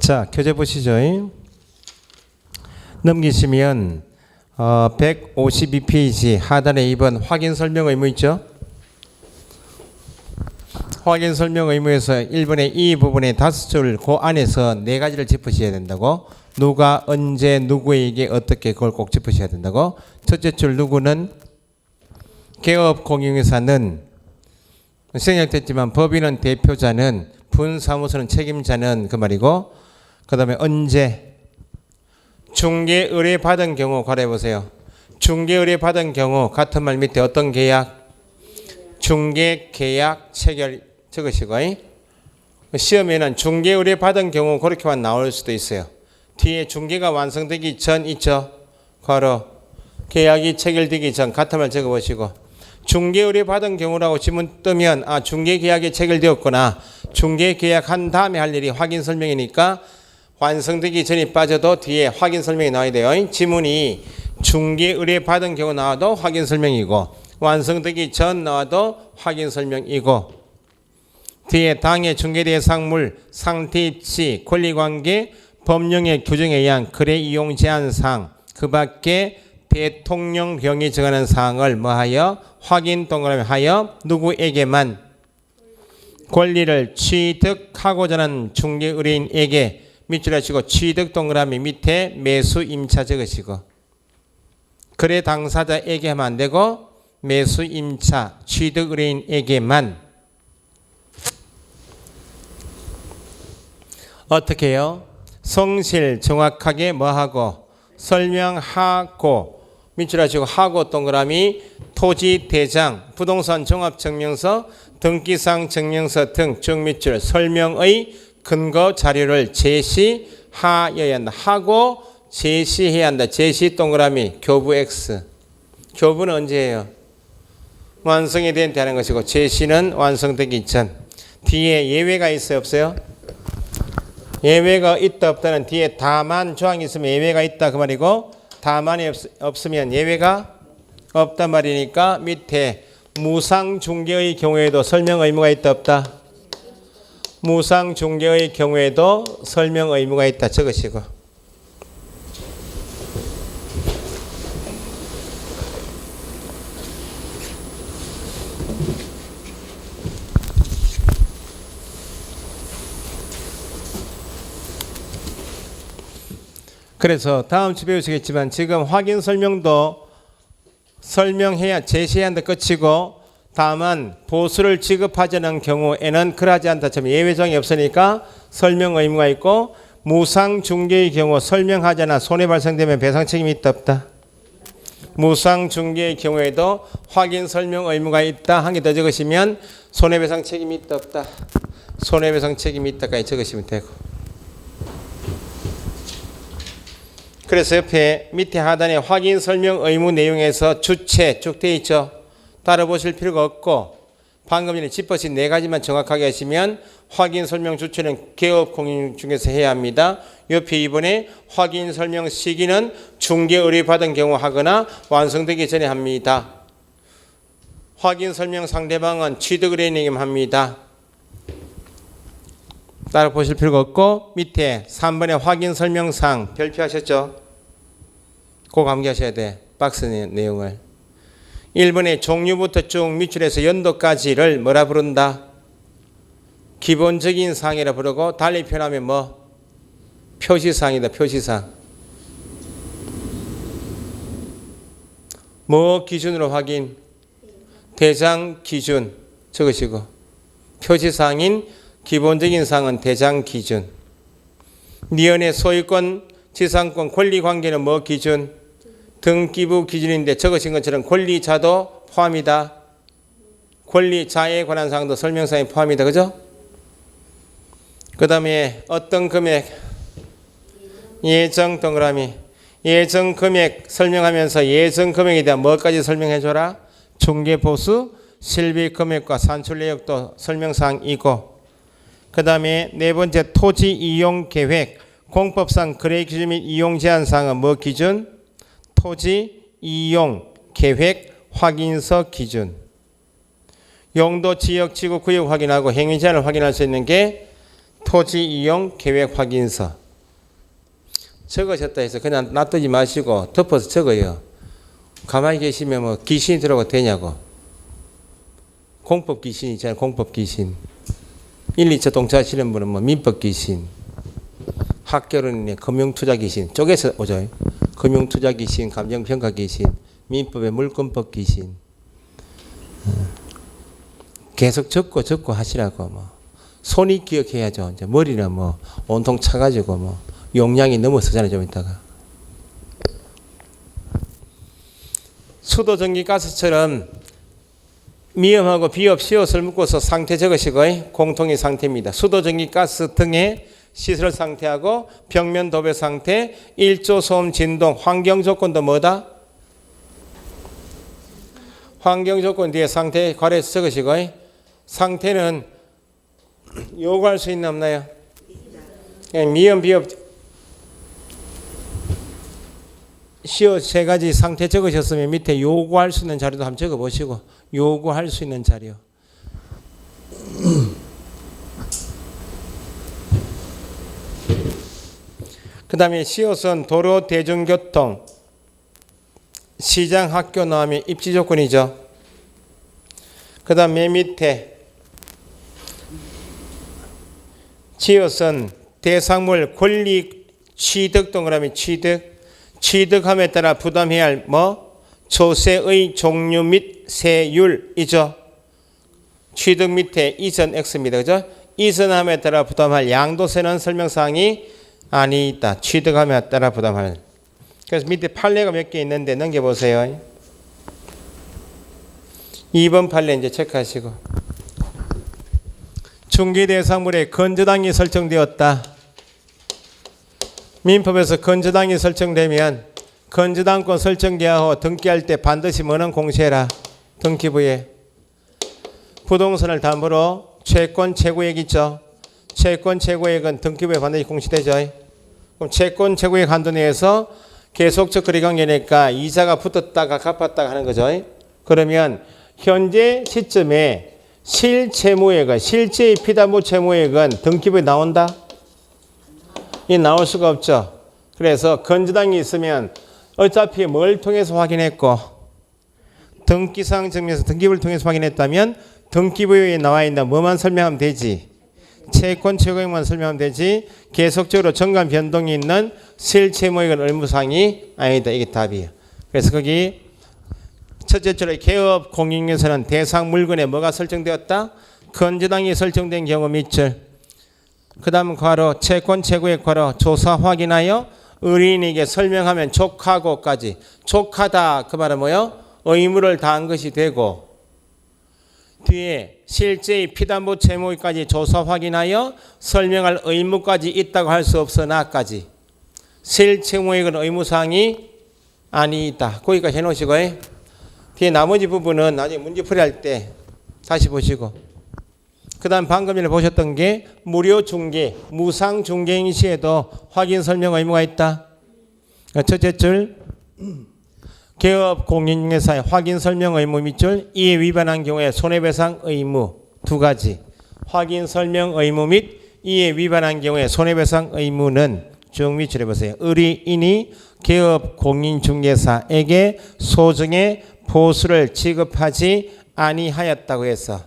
자, 교재 보시죠. 넘기시면 152페이지 하단에 2번 확인 설명 의무 있죠? 확인 설명 의무에서 1번의 이 부분의 5줄 그 안에서 4가지를 짚으셔야 된다고. 누가 언제 누구에게 어떻게 그걸 꼭 짚으셔야 된다고. 첫째 줄 누구는 개업 공인회사는 생략됐지만 법인은 대표자는 분사무소는 책임자는 그 말이고, 그 다음에 언제 중개 의뢰 받은 경우 가려 보세요. 중개 의뢰 받은 경우 같은 말 밑에 어떤 계약? 중개 계약 체결 적으시고, 시험에는 중개 의뢰 받은 경우 그렇게만 나올 수도 있어요. 뒤에 중개가 완성되기 전 있죠. 괄호 계약이 체결되기 전 같은 말 적어보시고, 중개 의뢰 받은 경우라고 지문 뜨면 중개 계약이 체결되었구나. 중개 계약한 다음에 할 일이 확인 설명이니까 완성되기 전이 빠져도 뒤에 확인 설명이 나와야 돼요. 지문이 중개 의뢰 받은 경우 나와도 확인 설명이고, 완성되기 전 나와도 확인 설명이고, 뒤에 당해 중개대상물 상태 입지 권리관계 법령의 규정에 의한 거래 이용 제한 사항 그 밖에 대통령령이 정하는 사항을 뭐하여 확인 동그라미 하여 누구에게만 권리를 취득하고자 하는 중개 의뢰인에게 밑줄 하시고 취득 동그라미 밑에 매수 임차 적으시고, 거래 당사자에게 하면 안 되고 매수 임차 취득 의뢰인에게만. 어떻게 해요? 성실 정확하게 뭐하고 설명하고 밑줄 하시고 하고 동그라미 토지 대장 부동산 종합증명서 등기상 증명서 등 쭉 밑줄 설명의 근거 자료를 제시하여야 한다. 하고 제시해야 한다. 제시 동그라미 교부 X. 교부는 언제예요? 완성이 된 때 하는 것이고, 제시는 완성되기 전. 뒤에 예외가 있어요 없어요? 예외가 있다 없다는 뒤에 다만 조항이 있으면 예외가 있다 그 말이고, 다만이 없으면 예외가 없단 말이니까 밑에 무상중개의 경우에도 설명 의무가 있다 없다? 무상중개의 경우에도 설명 의무가 있다 적으시고, 그래서 다음 주 배우시겠지만 지금 확인 설명도 설명해야 제시해야 한다 끝이고, 다만 보수를 지급하지 않은 경우에는 그러지 않다 점 예외정이 없으니까 설명 의무가 있고, 무상중개의 경우 설명하지 않아 손해 발생되면 배상 책임이 있다 없다? 무상중개의 경우에도 확인 설명 의무가 있다 한 개 더 적으시면 손해배상 책임이 있다 없다? 손해배상 책임이 있다까지 적으시면 되고, 그래서 옆에 밑에 하단에 확인 설명 의무 내용에서 주체 쭉 되어 있죠. 따라 보실 필요가 없고, 방금 전에 짚으신 4가지만 정확하게 하시면 확인 설명 주체는 개업 공인 중에서 해야 합니다. 옆에 이번에 확인 설명 시기는 중개 의뢰 받은 경우 하거나 완성되기 전에 합니다. 확인 설명 상대방은 취득 의뢰인에게만 합니다. 따라 보실 필요가 없고, 밑에 3번의 확인 설명사항 별표하셨죠? 꼭 암기하셔야 돼. 박스 내용을. 1번의 종류부터 쭉 밑줄에서 연도까지를 뭐라 부른다? 기본적인 사항이라 부르고, 달리 표현하면 뭐? 표시사항이다. 표시사항. 뭐 기준으로 확인? 대장 기준 적으시고, 표시사항인 기본적인 사항은 대장 기준. 니은의 소유권, 지상권, 권리관계는 뭐 기준? 등기부 기준인데 적으신 것처럼 권리자도 포함이다. 권리자에 관한 사항도 설명사항에 포함이다. 그죠? 그 다음에 어떤 금액? 예정 동그라미. 예정 금액 설명하면서 예정 금액에 대한 뭐까지 설명해줘라? 중개보수, 실비 금액과 산출 내역도 설명사항이고, 그 다음에 4번째 토지 이용 계획, 공법상 거래 기준 및 이용 제한 사항은 뭐 기준? 토지 이용 계획 확인서 기준. 용도 지역 지구 구역 확인하고 행위 제한을 확인할 수 있는 게 토지 이용 계획 확인서. 적으셨다 해서 그냥 놔두지 마시고 덮어서 적어요. 가만히 계시면 뭐 귀신이 들어가도 되냐고. 공법 귀신 있잖아요. 공법 귀신. 1, 2차 동차 하시는 분은 뭐 민법 귀신. 학교는 금융투자 귀신. 쪼개서 오죠. 금융투자 귀신, 감정평가 귀신, 민법의 물권법 귀신. 계속 적고 하시라고 뭐. 손이 기억해야죠. 이제 머리는 뭐 온통 차가지고 뭐 용량이 넘어서잖아요. 좀 이따가. 수도, 전기, 가스처럼 미음하고 비읍, 시옷을 묶어서 상태 적으시고 공통의 상태입니다. 수도, 전기, 가스 등의 시설 상태하고 벽면 도배 상태, 일조, 소음, 진동, 환경 조건도 뭐다? 환경 조건 뒤에 상태 괄호해서 적으시고 상태는 요구할 수 있나 없나요? 미음, 비읍, 시옷 세 가지 상태 적으셨으면 밑에 요구할 수 있는 자료도 한번 적어보시고 요구할 수 있는 자료. 그 다음에 시옷은 도로, 대중교통, 시장, 학교 나오면 입지 조건이죠. 그 다음 맨 밑에 지옷은 대상물, 권리, 취득 동그라미 취득, 취득함에 따라 부담해야 할 뭐 조세의 종류 및 세율이죠. 취득 밑에 이전 X입니다. 그죠? 이전함에 따라 부담할 양도세는 설명사항이 아니다. 취득함에 따라 부담할. 그래서 밑에 판례가 몇 개 있는데 넘겨보세요. 2번 판례 이제 체크하시고. 중개대상물에 건저당이 설정되었다. 민법에서 건저당이 설정되면 건저당권 설정계약후 등기할 때 반드시 뭐는 공시해라. 등기부에. 부동산을 담보로 채권 최고액 있죠. 채권 최고액은 등기부에 반드시 공시되죠. 그럼 채권 최고액 한도 내에서 계속적 거래관계니까 이자가 붙었다가 갚았다가 하는 거죠. 그러면 현재 시점에 실채무액은 실제의 피담보 채무액은 등기부에 나온다? 이 나올 수가 없죠. 그래서 건저당이 있으면 어차피 뭘 통해서 확인했고 등기상 증명서 등기부를 통해서 확인했다면 등기부에 나와 있는 뭐만 설명하면 되지. 채권 최고액만 설명하면 되지. 계속적으로 정관 변동이 있는 실채무액은 의무사항이 아니다. 이게 답이에요. 그래서 거기 첫째 줄에 개업 공인인증서는 대상 물건에 뭐가 설정되었다? 건저당이 설정된 경우 밑줄. 그 다음 괄호 채권 최고액 괄호 조사 확인하여 의뢰인에게 설명하면 족하고까지. 족하다 그 말은 뭐요? 의무를 다한 것이 되고 뒤에 실제의 피담보 채무까지 조사 확인하여 설명할 의무까지 있다고 할 수 없으나까지. 실채무액은 의무사항이 아니다. 거기까지 해놓으시고 뒤에 나머지 부분은 나중에 문제풀이할 때 다시 보시고 그 다음 방금 전에 보셨던 게 무료 중개, 무상 중개인 시에도 확인 설명 의무가 있다. 첫째 줄 개업 공인중개사의 확인 설명 의무 밑줄 이에 위반한 경우에 손해배상 의무 두 가지. 확인 설명 의무 및 이에 위반한 경우에 손해배상 의무는 쭉 밑줄에 보세요. 의뢰인이 개업 공인중개사에게 소정의 보수를 지급하지 아니하였다고 해서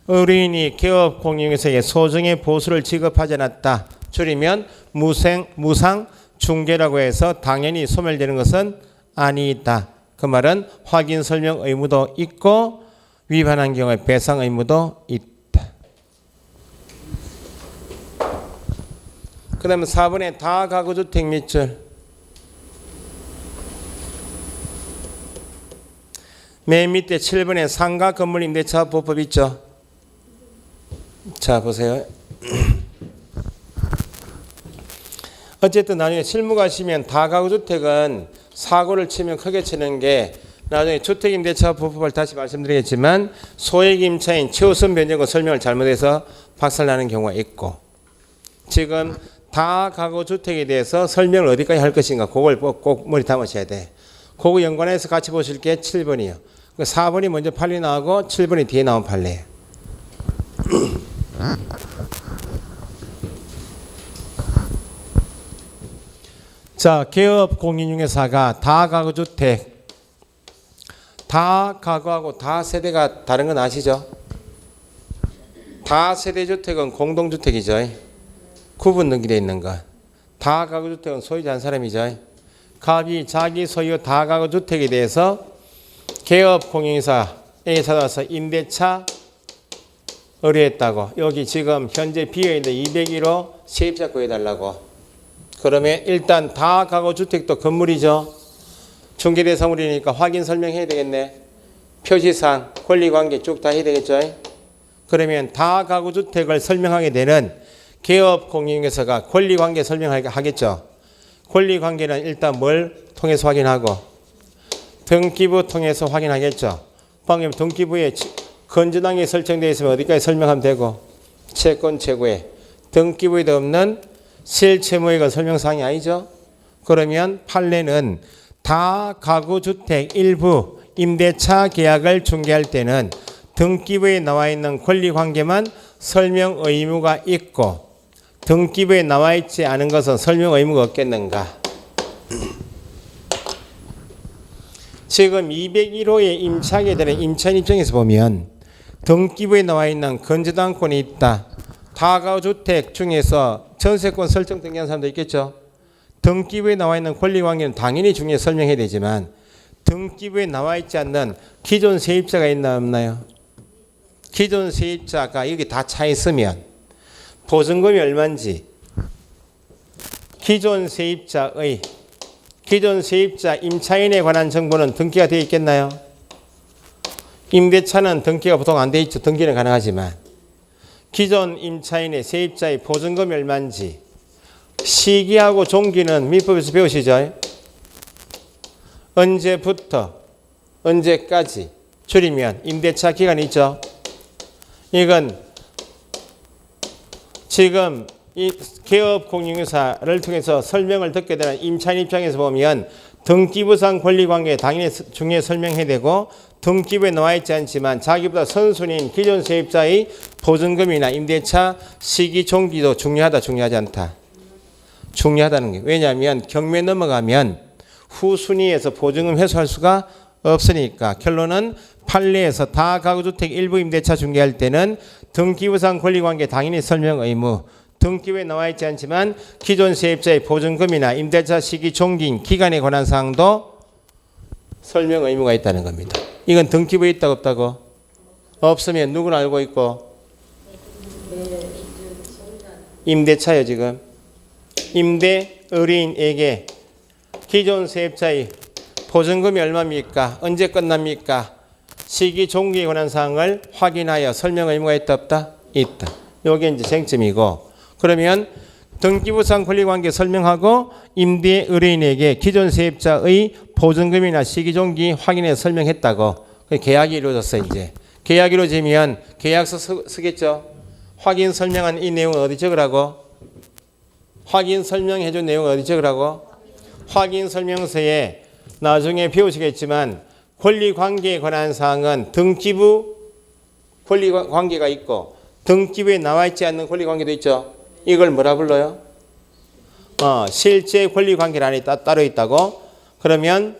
의뢰인이 개업 공인중개사에게 소정의 보수를 지급하지 않았다. 줄이면 무상 중개라고 해서 당연히 소멸되는 것은 아니다. 그 말은 확인 설명 의무도 있고 위반한 경우에 배상 의무도 있다. 그 다음에 4번에 다가구주택 밑줄. 맨 밑에 7번에 상가 건물 임대차 보법 있죠. 자 보세요. 어쨌든 나중에 실무 가시면 다가구주택은 사고를 치면 크게 치는 게 나중에 주택임대차 보법을 다시 말씀드리겠지만 소액임차인 최우선 변제권 설명을 잘못해서 박살나는 경우가 있고 지금 다가구주택에 대해서 설명을 어디까지 할 것인가 그걸 꼭 머리 담으셔야 돼. 그거 연관해서 같이 보실 게 7번이요. 4번이 먼저 판례 나오고 7번이 뒤에 나온 판례. 자, 개업 공인중개사가 다가구주택, 다가구하고 다세대가 다른 건 아시죠? 다세대주택은 공동주택이죠. 구분 등기되어 있는 것. 다가구주택은 소유자 한 사람이죠. 갑이 자기 소유 다가구주택에 대해서 개업 공인중개사에 찾아와서 임대차 의뢰했다고. 여기 지금 현재 비어있는 201호 세입자 구해달라고. 그러면 일단 다가구주택도 건물이죠. 중개대상물이니까 확인 설명해야 되겠네. 표시상 권리관계 쭉 다 해야 되겠죠. 그러면 다가구주택을 설명하게 되는 개업공인중개사가 권리관계 설명하겠죠. 권리관계는 일단 뭘 통해서 확인하고 등기부 통해서 확인하겠죠. 방금 등기부에 건전하게 설정되어 있으면 어디까지 설명하면 되고 채권 최고에 등기부에도 없는 실채무액은 설명사항이 아니죠. 그러면 판례는 다가구주택 일부 임대차 계약을 중개할 때는 등기부에 나와 있는 권리관계만 설명 의무가 있고 등기부에 나와 있지 않은 것은 설명 의무가 없겠는가. 지금 201호의 임차하게 되는 임차인 입장에서 보면 등기부에 나와 있는 건전당권이 있다. 다가구주택 중에서 전세권 설정 등기한 사람도 있겠죠. 등기부에 나와 있는 권리관계는 당연히 중요해 설명해야 되지만 등기부에 나와 있지 않는 기존 세입자가 있나 없나요? 기존 세입자가 여기 다 차 있으면 보증금이 얼마인지 기존 세입자 임차인에 관한 정보는 등기가 되어 있겠나요? 임대차는 등기가 보통 안 되어 있죠. 등기는 가능하지만 기존 임차인의 세입자의 보증금이 얼마인지 시기하고 종기는 민법에서 배우시죠? 언제부터 언제까지 줄이면 임대차 기간이 있죠. 이건 지금 이 개업공인중개사를 통해서 설명을 듣게 되는 임차인 입장에서 보면 등기부상 권리관계 당연히 중요히 설명해야 되고 등기부에 나와 있지 않지만 자기보다 선순위인 기존 세입자의 보증금이나 임대차 시기 종기도 중요하다 중요하지 않다. 중요하다는 게 왜냐하면 경매 넘어가면 후순위에서 보증금 회수할 수가 없으니까 결론은 판례에서 다가구주택 일부 임대차 중개할 때는 등기부상 권리관계 당연히 설명 의무 등기부에 나와 있지 않지만 기존 세입자의 보증금이나 임대차 시기 종기 기간에 관한 사항도 설명 의무가 있다는 겁니다. 이건 등기부에 있다고 없다고? 없으면 누구는 알고 있고? 임대차요 지금. 임대 의뢰인에게 기존 세입자의 보증금이 얼마입니까? 언제 끝납니까? 시기 종기에 관한 사항을 확인하여 설명 의무가 있다 없다? 있다. 이게 이제 쟁점이고 그러면 등기부상 권리관계 설명하고 임대 의뢰인에게 기존 세입자의 보증금이나 시기 종기 확인해 설명했다고. 계약이 이루어졌어 이제. 계약이 이루어지면 계약서 쓰겠죠. 확인 설명한 이 내용은 어디 적으라고? 확인 설명해 준 내용은 어디 적으라고? 확인 설명서에 나중에 배우시겠지만 권리관계에 관한 사항은 등기부 권리관계가 있고 등기부에 나와 있지 않는 권리관계도 있죠. 이걸 뭐라 불러요? 실제 권리관계란이 따로 있다고. 그러면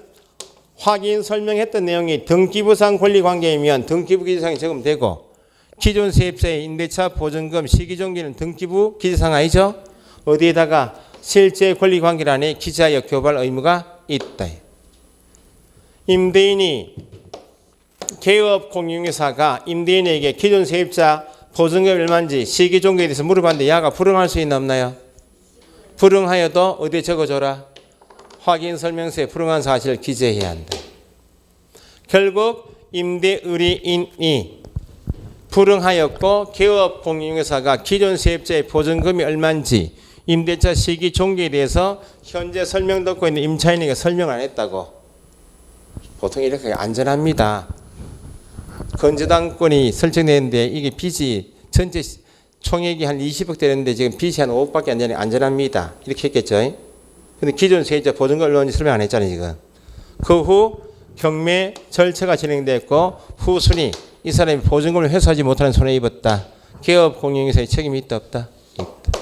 확인 설명했던 내용이 등기부상 권리관계이면 등기부 기재상에 적으면 되고 기존 세입자의 임대차 보증금 시기종기는 등기부 기재상 아니죠? 어디에다가 실제 권리관계란에 기재하여 교부할 의무가 있다. 임대인이 개업공인중개사가 임대인에게 기존 세입자 보증금 얼마인지 시기종기에 대해서 물어봤는데 야가 불응할 수 있나 없나요? 불응하여도 어디에 적어줘라? 확인 설명서에 불응한 사실을 기재해야 한다. 결국 임대 의뢰인이 불응하였고 개업공인중개사가 기존 세입자의 보증금이 얼마인지 임대차 시기 종기에 대해서 현재 설명 듣고 있는 임차인에게 설명을 안 했다고. 보통 이렇게 안전합니다. 건조당권이 설정되는데 이게 빚이 전체 총액이 한 20억 되는데 지금 빚이 한 5억밖에 안 되니 안전합니다. 이렇게 했겠죠. 근데 기존 세입자 보증금 얼마인지 설명 안 했잖아요 지금. 그 후 경매 절차가 진행됐고 후순위 이 사람이 보증금을 회수하지 못하는 손해 입었다. 개업공인중개사의 책임이 있다 없다? 있다.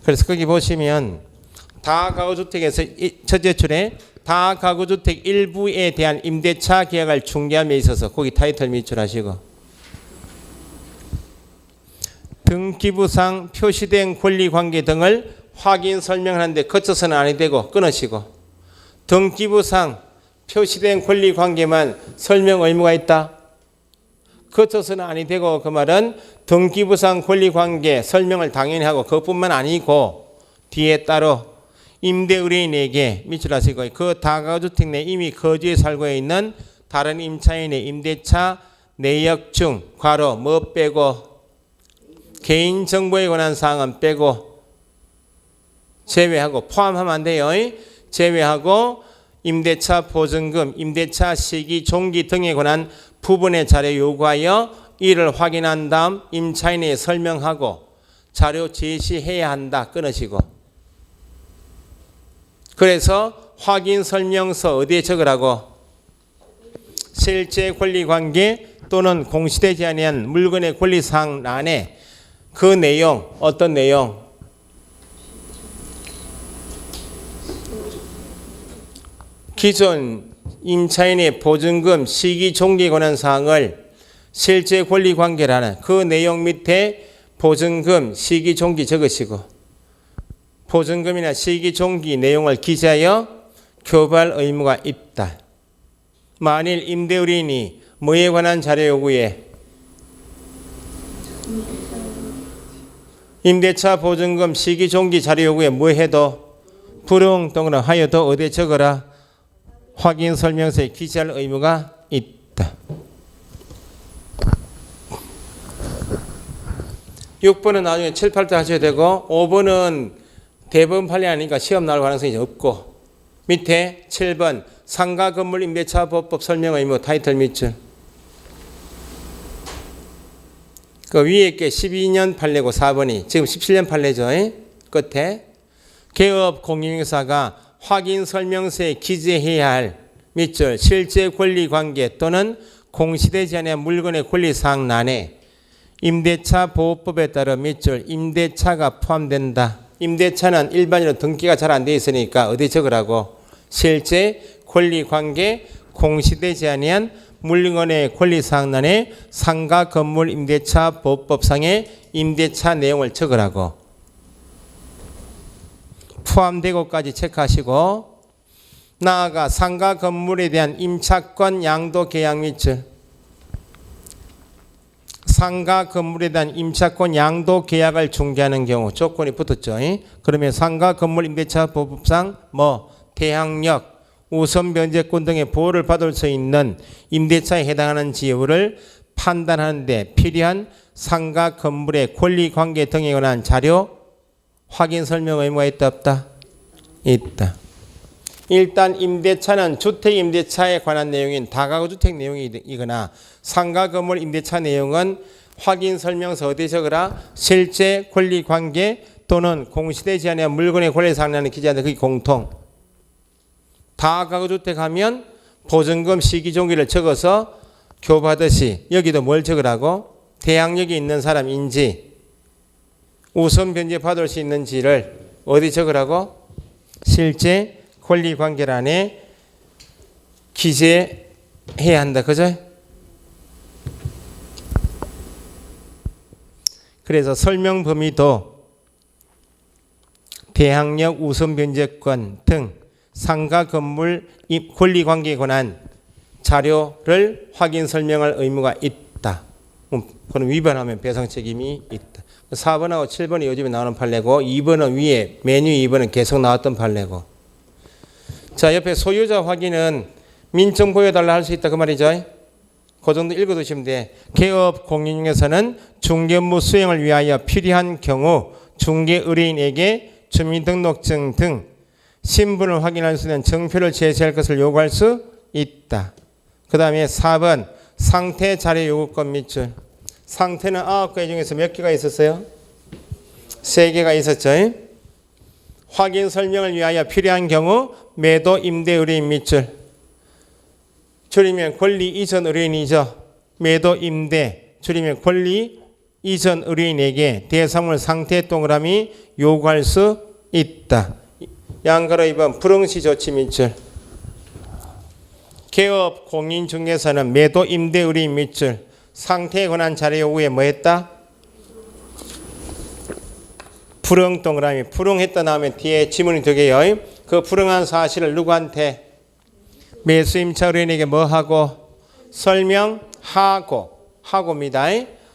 그래서 거기 보시면 다가구주택에서 첫째 줄에 다가구주택 일부에 대한 임대차 계약을 중개함에 있어서 거기 타이틀 밑줄하시고 등기부상 표시된 권리관계 등을 확인 설명하는데 거쳐서는 아니 되고 끊으시고 등기부상 표시된 권리관계만 설명 의무가 있다. 거쳐서는 아니 되고 그 말은 등기부상 권리관계 설명을 당연히 하고 그것뿐만 아니고 뒤에 따로 임대의뢰인에게 밑줄하시고 그 다가구주택 내 이미 거주해 살고 있는 다른 임차인의 임대차 내역 중 괄호 뭐 빼고 개인정보에 관한 사항은 빼고 제외하고 포함하면 안 돼요. 제외하고 임대차 보증금, 임대차 시기, 종기 등에 관한 부분의 자료 요구하여 이를 확인한 다음 임차인에 설명하고 자료 제시해야 한다. 끊으시고 그래서 확인 설명서 어디에 적으라고? 실제 권리관계 또는 공시되지 아니한 물건의 권리사항 안에 그 내용 어떤 내용? 기존 임차인의 보증금 시기 종기에 관한 사항을 실제 권리관계라는 그 내용 밑에 보증금 시기 종기 적으시고 보증금이나 시기 종기 내용을 기재하여 교부할 의무가 있다. 만일 임대의뢰인이 뭐에 관한 자료 요구에 임대차 보증금 시기 종기 자료 요구에 뭐 해도 불응동으로 하여도 어디에 적어라? 확인 설명서에 기재할 의무가 있다. 6번은 나중에 7, 8때 하셔야 되고 5번은 대법원 판례 아니니까 시험 나올 가능성이 없고 밑에 7번 상가 건물 임대차 보호법 설명 의무 타이틀 밑줄 그 위에 게 12년 판례고 4번이 지금 17년 판례죠. 끝에 개업 공인중개사가 확인 설명서에 기재해야 할 밑줄 실제 권리관계 또는 공시되지 않은 물건의 권리사항 난에 임대차 보호법에 따라 밑줄 임대차가 포함된다. 임대차는 일반적으로 등기가 잘 안 돼 있으니까 어디 적으라고? 실제 권리관계 공시되지 아니한 물건의 권리사항란에 상가 건물 임대차 보호법상의 임대차 내용을 적으라고. 포함되고까지 체크하시고 나아가 상가 건물에 대한 임차권 양도 계약 밑줄 상가 건물에 대한 임차권 양도 계약을 중개하는 경우 조건이 붙었죠. 그러면 상가 건물 임대차 보호법상 뭐 대항력, 우선 변제권 등의 보호를 받을 수 있는 임대차에 해당하는 지역을 판단하는 데 필요한 상가 건물의 권리관계 등에 관한 자료 확인 설명 의무가 있다 없다? 있다. 일단 임대차는 주택 임대차에 관한 내용인 다가구 주택 내용이거나 상가 건물 임대차 내용은 확인 설명서 어디에 적으라? 실제 권리 관계 또는 공시되지 않은 물건의 권리 상량을 기재하는데 그게 공통. 다가구 주택 하면 보증금 시기 종기를 적어서 교부하듯이 여기도 뭘 적으라고? 대항력이 있는 사람인지 우선 변제 받을 수 있는지를 어디 적으라고? 실제 권리관계란에 기재해야 한다. 그죠? 그래서 설명 범위도 대항력 우선 변제권 등 상가 건물 권리관계에 관한 자료를 확인 설명할 의무가 있다. 그럼 위반하면 배상 책임이 있다. 4번하고 7번이 요즘에 나오는 판례고 2번은 위에 메뉴 2번은 계속 나왔던 판례고 자 옆에 소유자 확인은 민증 보여달라 할 수 있다 그 말이죠. 그 정도 읽어두시면 돼. 개업 공인중개사는 중개 업무 수행을 위하여 필요한 경우 중개 의뢰인에게 주민등록증 등 신분을 확인할 수 있는 정표를 제시할 것을 요구할 수 있다. 그 다음에 4번 상태 자료 요구권 밑줄. 상태는 9개 중에서 몇 개가 있었어요? 3개가 있었죠. 확인 설명을 위하여 필요한 경우 매도 임대 의뢰인 밑줄. 줄이면 권리 이전 의뢰인이죠. 매도 임대 줄이면 권리 이전 의뢰인에게 대상물 상태 동그라미 요구할 수 있다. 양가로 2번 불응시 조치 밑줄. 개업 공인중개사는 매도 임대 의뢰 밑줄. 상태에 관한 자료 요구에 뭐 했다? 불응 동그라미. 불응했다 나오면 뒤에 지문이 두 개요. 그 불응한 사실을 누구한테? 매수임차 의뢰인에게 뭐 하고? 설명하고. 하고입니다.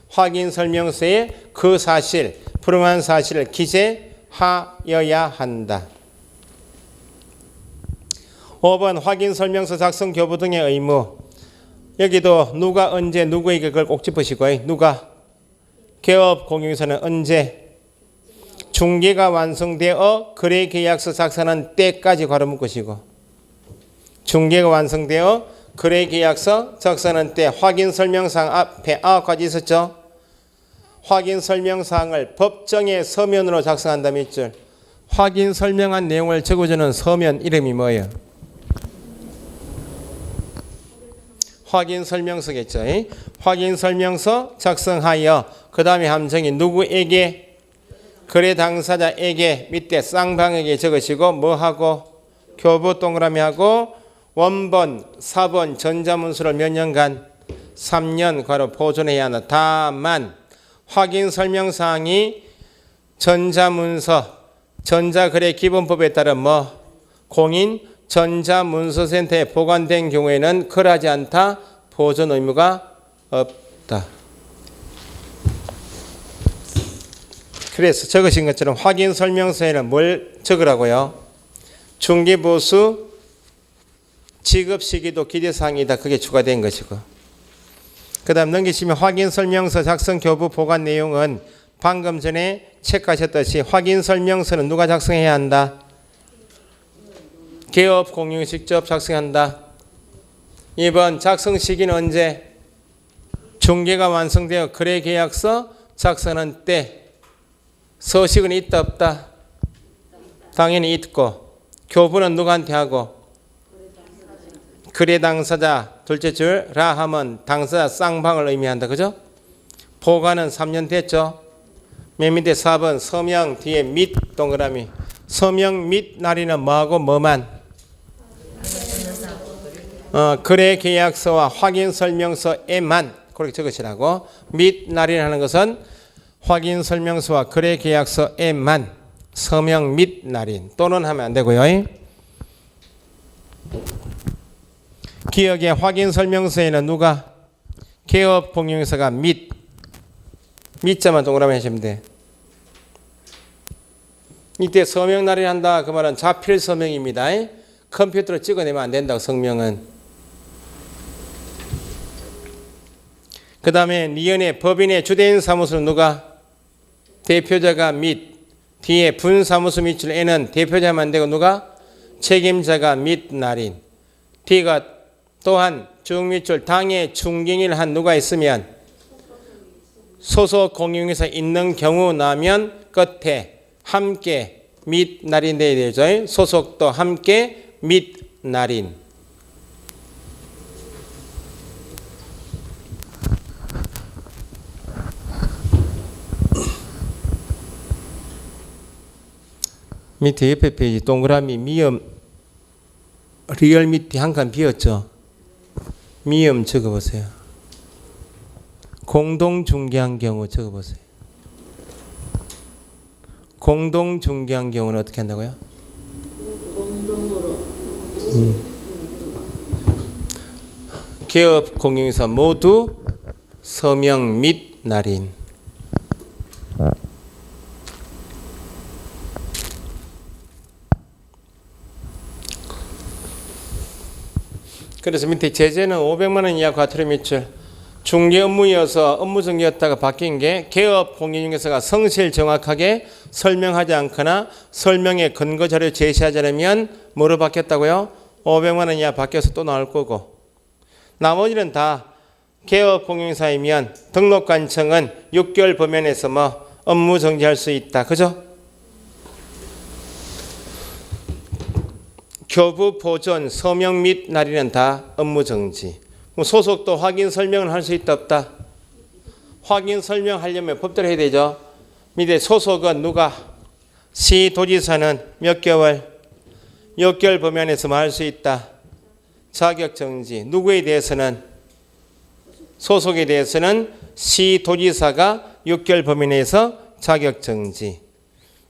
확인 설명서에 그 사실, 불응한 사실을 기재하여야 한다. 5번 확인 설명서 작성 교부 등의 의무. 여기도 누가 언제 누구에게 그걸 꼭 짚으시고, 누가? 개업 공인중개사는 언제? 중개가 완성되어 거래 계약서 작성하는 때까지 괄호 묶으시고, 중개가 완성되어 거래 계약서 작성하는 때 확인 설명사항 앞에 아까지 있었죠. 확인 설명사항을 법정의 서면으로 작성한다 밑줄. 확인 설명한 내용을 적어주는 서면 이름이 뭐예요? 확인 설명서겠죠. 확인 설명서 작성하여 그 다음에 함정이 누구에게? 거래 당사자에게 밑에 쌍방에게 적으시고 뭐하고? 교부 동그라미 하고 원본 4번 전자문서를 몇 년간? 3년 괄호 보존해야 한다. 다만 확인 설명사항이 전자문서 전자거래 기본법에 따라 뭐? 공인 전자문서센터에 보관된 경우에는 그러하지 않다. 보존 의무가 없다. 그래서 적으신 것처럼 확인 설명서에는 뭘 적으라고요? 중개보수 지급 시기도 기재사항이다. 그게 추가된 것이고. 그 다음 넘기시면 확인 설명서 작성 교부 보관 내용은 방금 전에 체크하셨듯이 확인 설명서는 누가 작성해야 한다? 개업 공인이 직접 작성한다. 2번 작성 시기는 언제? 중개가 완성되어 거래 계약서 작성하는 때. 서식은 있다 없다? 당연히 있고. 교부는 누구한테 하고? 거래 당사자. 둘째 줄 라 하면 당사자 쌍방을 의미한다. 그죠? 보관은 3년 됐죠. 맨 밑에 4번 서명 뒤에 및 동그라미. 서명 및 날이는 뭐하고 뭐만? 거래 계약서와 확인 설명서에만 그렇게 적으시라고. 및 날이라는 것은 확인 설명서와 거래 계약서에만 서명 및 날인 또는 하면 안 되고요. 기억의 확인 설명서에는 누가? 개업 공인중개사가 밑자만 동그라미 하시면 돼. 이때 서명 날인 한다. 그 말은 자필 서명입니다. 컴퓨터로 찍어내면 안 된다고. 성명은. 그 다음에 니은의 법인의 주된 사무소는 누가? 대표자가 및 뒤에 분사무소 밑줄 N은 대표자만 되고 누가? 책임자가 및 날인. D가 또한 중밑줄 당의 중갱일 한 누가 있으면 소속 공인중개사 있는 경우 나면 끝에 함께 및 날인 돼야 되죠. 소속도 함께 및 날인. 밑에 옆에 페이지 동그라미 미음 리얼 밑에 한 칸 비었죠. 미음 적어보세요. 공동중개한 경우 적어보세요. 공동중개한 경우는 어떻게 한다고요? 공동으로. 개업 공인중개사 모두 서명 및 날인. 그래서 밑에 제재는 500만 원 이하 과태료 밑줄. 중개 업무여서 업무 정지였다가 바뀐 게 개업 공인중개사가 성실 정확하게 설명하지 않거나 설명의 근거 자료 제시하지 않으면 뭐로 바뀌었다고요? 500만 원 이하 바뀌어서 또 나올 거고. 나머지는 다 개업 공인중개사이면 등록관청은 6개월 범위에서 뭐 업무 정지할 수 있다. 그죠? 교부 보존 서명 및 날이는 다 업무 정지. 소속도 확인 설명을 할 수 있다 없다? 확인 설명하려면 법대로 해야 되죠. 밑에 소속은 누가? 시도지사는 몇 개월? 역결 범위 안에서 뭐 할 수 있다? 자격 정지. 누구에 대해서는? 소속에 대해서는 시도지사가 역결 범위 내에서 자격 정지.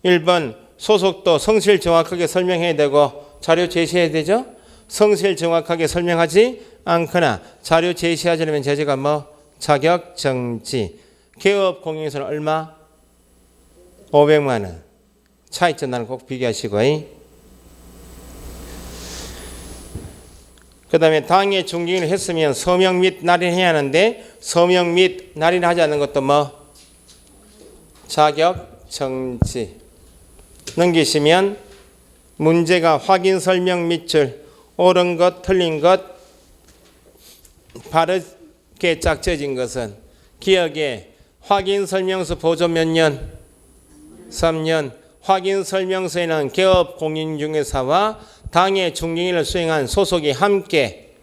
1번 소속도 성실 정확하게 설명해야 되고 자료 제시해야 되죠. 성실 정확하게 설명하지 않거나 자료 제시하지 않으면 제재가 뭐? 자격 정지. 개업 공인에서는 얼마? 500만 원. 차이점 나는 꼭 비교하시고. 그 다음에 당해 중징을 했으면 서명 및 날인해야 하는데 서명 및 날인하지 않는 것도 뭐? 자격 정지. 넘기시면 문제가 확인 설명 밑줄 옳은 것 틀린 것 바르게 짝져진 것은 기억에 확인 설명서 보조 몇 년? 3년. 확인 설명서에는 개업 공인중개사와 당해 중징위를 수행한 소속이 함께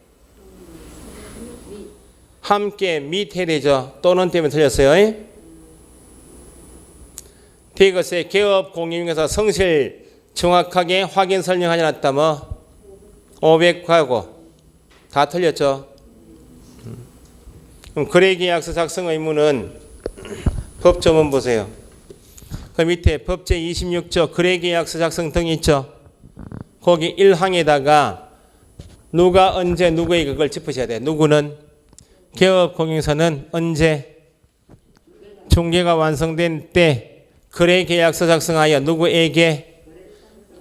및 해야 되죠. 또는 때문에 틀렸어요. 이것에 개업 공인중개사 성실 정확하게 확인 설명하지 않았다 뭐 500하고 다 틀렸죠. 그럼 거래계약서 작성 의무는 법조문 보세요. 그 밑에 법제 26조 거래계약서 작성 등 있죠. 거기 1항에다가 누가 언제 누구에게 그걸 짚으셔야 돼. 누구는? 개업공인사는 언제? 중개가 완성된 때 거래계약서 작성하여 누구에게?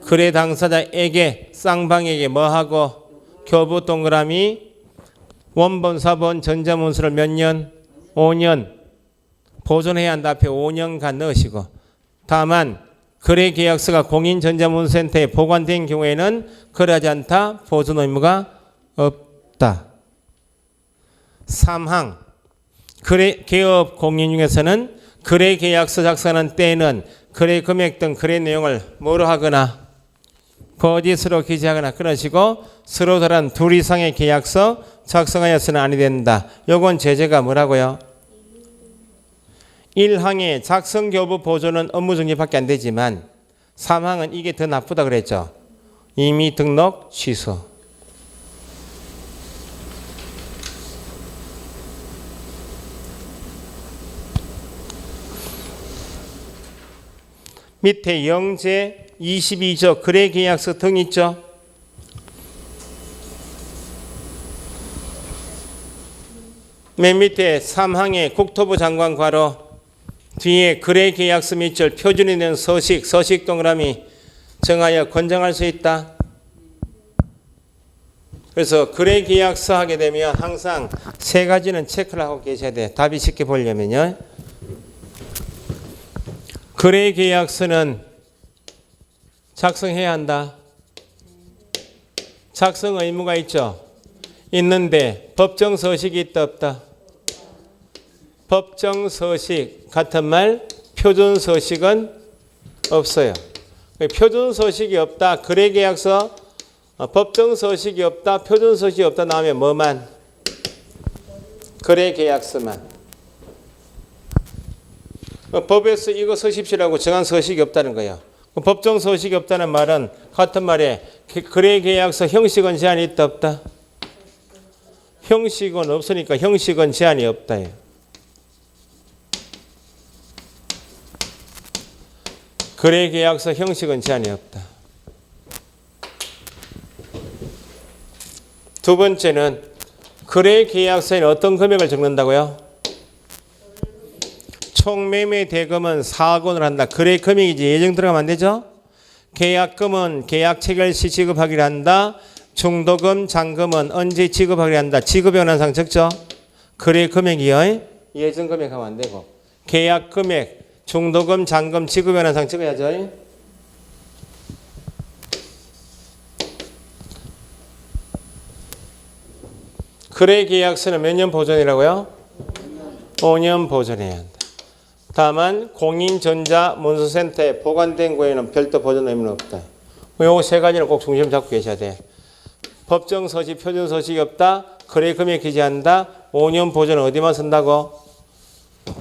거래 당사자에게 쌍방에게 뭐하고? 교부 동그라미 원본 사본 전자문서를 몇 년? 5년 보존해야 한다. 앞에 5년간 넣으시고 다만 거래계약서가 공인전자문서센터에 보관된 경우에는 거래하지 않다. 보존 의무가 없다. 3항 개업 공인중개사는 거래계약서 작성하는 때에는 거래 금액 등 거래 내용을 뭐로 하거나 거짓으로 기재하거나 그런 식으로 서로 다른 둘 이상의 계약서 작성하여서는 아니 된다. 요건 제재가 뭐라고요? 1항의 작성교부 보존은 업무정지밖에 안 되지만 3항은 이게 더 나쁘다 그랬죠. 이미 등록 취소. 밑에 영제 22조 거래계약서 등 있죠. 맨 밑에 3항의 국토부 장관 괄호 뒤에 거래계약서 밑줄 표준이 된 서식 동그라미 정하여 권장할 수 있다. 그래서 거래계약서 하게 되면 항상 세 가지는 체크를 하고 계셔야 돼. 답이 쉽게 보려면요. 거래계약서는 작성해야 한다. 작성 의무가 있죠. 있는데 법정 서식이 있다 없다. 법정 서식 같은 말 표준 서식은 없어요. 표준 서식이 없다. 거래계약서 법정 서식이 없다. 표준 서식이 없다 나오면 뭐만? 거래계약서만. 법에서 이거 서십시오라고 정한 서식이 없다는 거예요. 법정 서식이 없다는 말은 같은 말에 거래계약서 형식은 제한이 있다 없다? 형식은 없으니까 형식은 제한이 없다. 거래계약서 형식은 제한이 없다. 두 번째는 거래계약서에는 어떤 금액을 적는다고요? 총매매 대금은 4억 원을 한다. 거래 금액이지 예정 들어가면 안 되죠? 계약금은 계약 체결 시 지급하기로 한다. 중도금, 잔금은 언제 지급하기로 한다. 지급에 관한 사항 적죠? 거래 금액이요. 예정 금액하면 안 되고. 계약 금액, 중도금, 잔금, 지급에 관한 사항 적어야죠. 거래 계약서는 몇 년 보존이라고요? 5년 보존해야 한다. 다만 공인전자문서센터에 보관된 거에는 별도 보존 의무는 없다. 요 세 가지는 꼭 중심 잡고 계셔야 돼. 법정 서식, 표준 서식이 없다. 거래 금액 기재한다. 5년 보존은 어디만 쓴다고?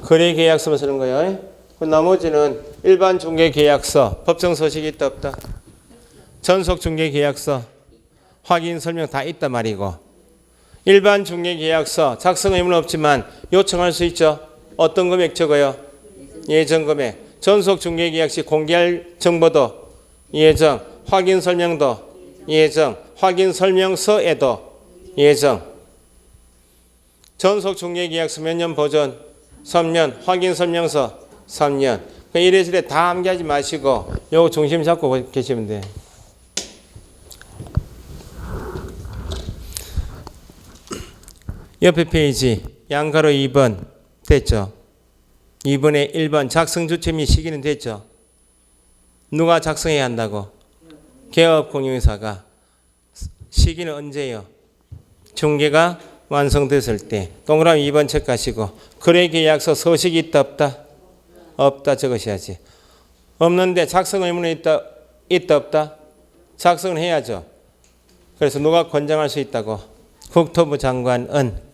거래 계약서만 쓰는 거예요. 그 나머지는 일반 중개 계약서, 법정 서식이 있다 없다? 전속 중개계약서, 확인 설명 다 있단 말이고, 일반 중개계약서 작성 의무는 없지만 요청할 수 있죠. 어떤 금액 적어요? 예정 금액. 전속 중개계약 시 공개할 정보도 예정, 확인 설명도 예정, 확인 설명서에도 예정. 전속 중개계약서 몇 년 보존? 3년. 확인 설명서 3년. 이래저래 다 암기하지 마시고 요거 중심 잡고 계시면 돼. 옆에 페이지 양가로 2번 됐죠? 2번에 1번 작성 주체 및 시기는 됐죠? 누가 작성해야 한다고? 개업공유회사가. 시기는 언제요? 중개가 완성됐을 때. 동그라미 2번 체크하시고 거래계약서 서식이 있다 없다? 없다 적으셔야지. 없는데 작성 의무는 있다 없다? 작성을 해야죠. 그래서 누가 권장할 수 있다고? 국토부 장관은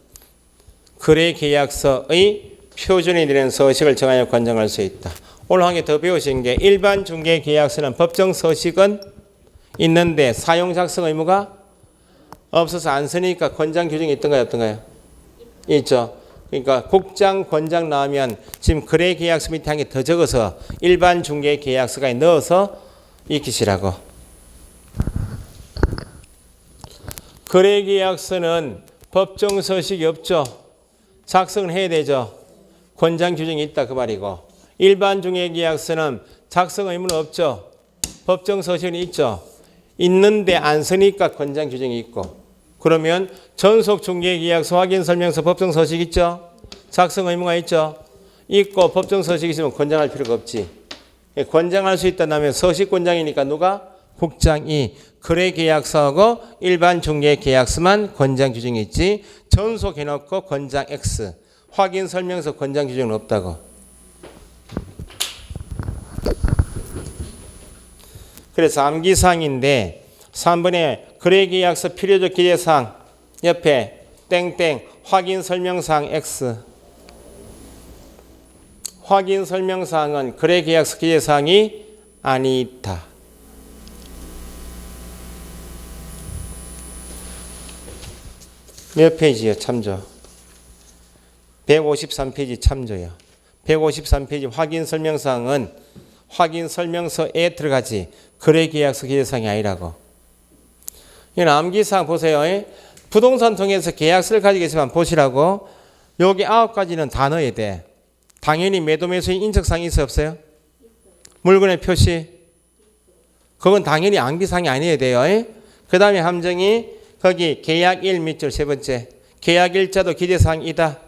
거래계약서의 표준이 되는 서식을 정하여 권장할 수 있다. 오늘 한 개 더 배우신 게 일반 중개계약서는 법정 서식은 있는데 사용 작성 의무가 없어서 안 쓰니까 권장 규정이 있던가요 없던가요? 있죠. 그러니까 국장 권장 나오면 지금 거래계약서 밑에 한 개 더 적어서 일반 중개계약서까지 넣어서 익히시라고. 거래계약서는 법정 서식이 없죠. 작성을 해야 되죠. 권장 규정이 있다 그 말이고, 일반 중개계약서는 작성 의무는 없죠. 법정 서식은 있죠. 있는데 안 쓰니까 권장 규정이 있고, 그러면 전속 중개계약서 확인 설명서 법정 서식 있죠. 작성 의무가 있죠. 있고 법정 서식이 있으면 권장할 필요가 없지. 권장할 수 있다면 서식 권장이니까 누가? 국장이. 거래계약서하고 일반 중개계약서만 권장 규정이 있지 전속해놓고 권장 X. 확인 설명서 권장 규정은 없다고. 그래서 암기사항인데 3번에 거래계약서 필요적 기재사항 옆에 땡땡 확인 설명사항 X. 확인 설명사항은 거래계약서 기재사항이 아니다. 몇 페이지요? 참조. 153페이지 참조요. 153페이지 확인 설명사항은 확인 설명서에 들어가지 거래계약서 기재사항이 아니라고. 이건 암기사항 보세요. 부동산 통해서 계약서를 가지고 있으면 보시라고. 여기 9가지는 다 넣어야 돼. 당연히 매도 매수인 인적사항이 있어요 없어요? 물건의 표시. 그건 당연히 암기사항이 아니어야 돼요. 그 다음에 함정이 거기 계약일 밑줄 세 번째. 계약일자도 기재사항이다.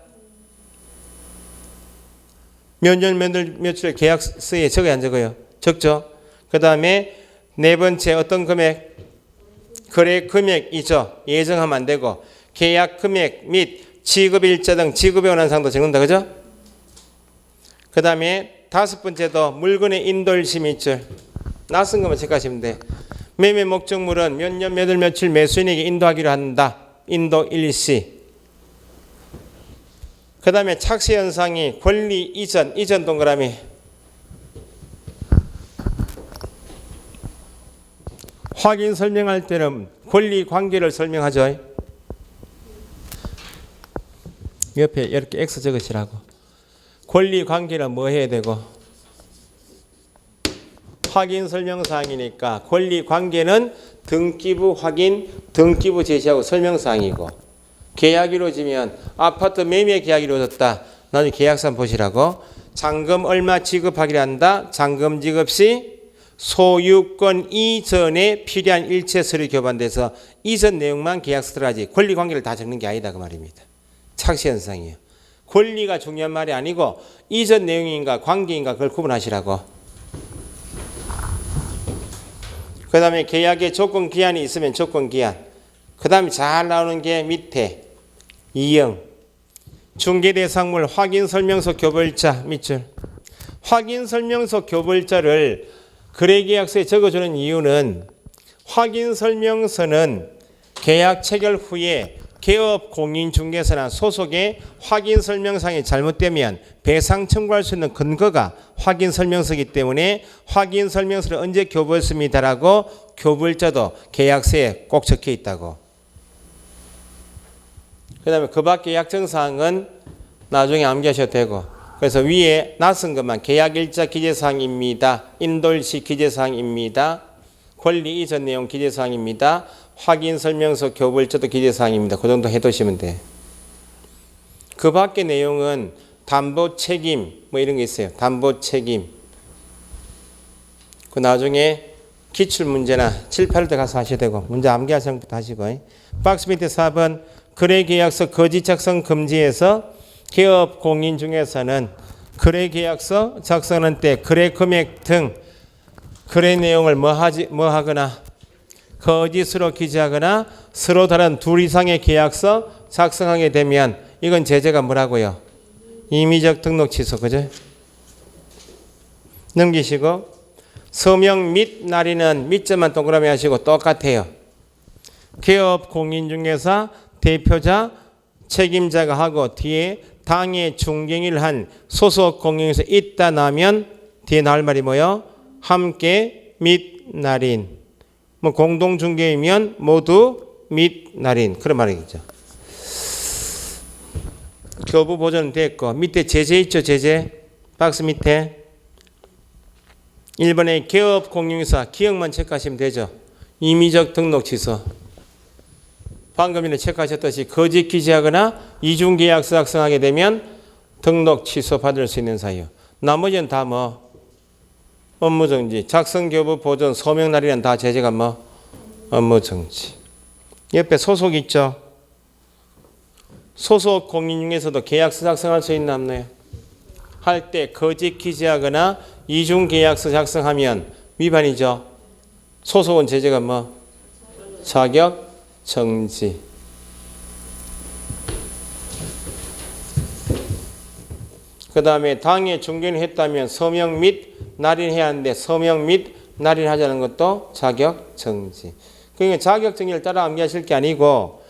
몇 년 며칠 계약서에 적어야 안 적어요? 적죠. 그 다음에 네 번째 어떤 금액? 거래 금액이죠. 예정하면 안 되고 계약 금액 및 지급일자 등 지급에 관한 사항도 적는다. 그죠? 그 다음에 다섯 번째도 물건의 인도일시 밑줄. 낯선 것만 체크하시면 돼. 매매 목적물은 몇 년 몇 월 며칠 매수인에게 인도하기로 한다. 인도 일시. 그 다음에 착시 현상이 권리 이전 동그라미. 확인 설명할 때는 권리 관계를 설명하죠. 옆에 이렇게 X 적으시라고. 권리 관계는 뭐 해야 되고? 확인 설명사항이니까 권리 관계는 등기부 확인, 등기부 제시하고 설명사항이고, 계약 이루어지면 아파트 매매 계약이 이루어졌다. 나중에 계약서 보시라고. 잔금 얼마 지급하기로 한다. 잔금 지급 시 소유권 이전에 필요한 일체 서류 교반돼서 이전 내용만 계약서 들어가지 권리 관계를 다 적는 게 아니다 그 말입니다. 착시 현상이에요. 권리가 중요한 말이 아니고 이전 내용인가 관계인가 그걸 구분하시라고. 그 다음에 계약의 조건 기한이 있으면 조건 기한. 그 다음에 잘 나오는 게 밑에 이형. 중개대상물 확인설명서 교부일자 밑줄. 확인설명서 교부일자를 거래계약서에 적어주는 이유는 확인설명서는 계약 체결 후에 개업 공인중개사나 소속의 확인 설명상이 잘못되면 배상 청구할 수 있는 근거가 확인 설명서이기 때문에 확인 설명서를 언제 교부했습니다라고 교부일자도 계약서에 꼭 적혀 있다고. 그 다음에 그 밖에 약정사항은 나중에 암기하셔도 되고, 그래서 위에 낯선 것만 계약일자 기재사항입니다. 인도일시 기재사항입니다. 권리 이전 내용 기재사항입니다. 확인설명서 교부일자도 기재사항입니다. 그 정도 해두시면 돼. 그 밖에 내용은 담보 책임 뭐 이런 게 있어요. 담보 책임. 그 나중에 기출문제나 7, 8일 때 가서 하셔야 되고, 문제 암기하시는 것부터 하시고. 박스 밑에 4번 거래계약서 거짓 작성 금지에서 개업 공인 중에서는 거래계약서 작성하는 때 거래 금액 등 거래 내용을 뭐 하거나 거짓으로 기재하거나 서로 다른 둘 이상의 계약서 작성하게 되면 이건 제재가 뭐라고요? 임의적 등록 취소, 그죠? 넘기시고 서명 및 날인은 밑점만 동그라미 하시고 똑같아요. 개업 공인중개사 대표자 책임자가 하고 뒤에 당해 중개인을 한 소속 공인에서 있다 나면 뒤에 나올 말이 뭐요? 함께 및 날인. 뭐 공동 중개이면 모두 및 날인. 그런 말이겠죠. 교부 보존 됐고 밑에 제재 있죠, 제재. 박스 밑에 1번에 개업 공인중개사 기억만 체크하시면 되죠. 임의적 등록 취소. 방금 전에 체크하셨듯이 거짓 기재하거나 이중계약서 작성하게 되면 등록 취소 받을 수 있는 사유. 나머지는 다 뭐 업무정지, 작성교부 보존, 소명날이란 다 제재가 뭐 업무정지. 옆에 소속 있죠. 소속 공인 중에서도 계약서 작성할 수 있나 없나요? 할 때 거짓 기재하거나 이중계약서 작성하면 위반이죠. 소속은 제재가 뭐 자격 정지. 그 다음에 당해 중개인을 했다면 서명 및 날인해야 하는데 서명 및 날인하자는 것도 자격 정지. 그러니까 자격 정지를 따라 암기하실 게 아니고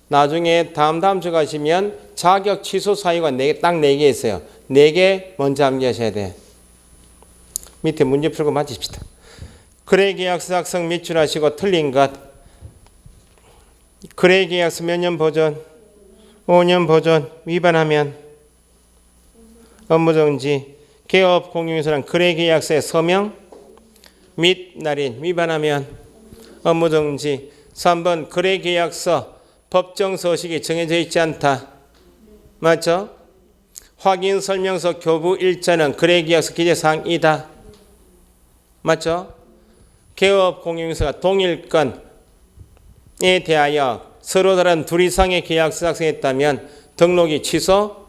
나중에 다음 주 가시면 자격 취소 사유가 딱 4개 있어요. 4개 먼저 암기하셔야 돼. 밑에 문제 풀고 맞춥시다. 거래계약서 작성 밑줄하시고 틀린 것. 거래계약서 몇 년 보존? 5년 보존. 위반하면 업무정지. 개업 공인중개사는 거래계약서에 서명 및 날인. 위반하면 업무정지. 3번 거래계약서 법정 서식이 정해져 있지 않다. 맞죠? 확인설명서 교부 일자는 거래계약서 기재사항이다. 맞죠? 개업 공인중개사가 동일 건에 대하여 서로 다른 둘 이상의 계약서 작성했다면 등록이 취소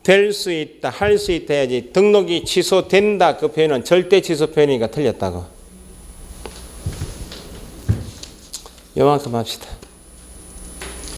될 수 있다, 할 수 있다 해야지. 등록이 취소된다 그 표현은 절대 취소 표현이니까 틀렸다고. 요만큼 합시다.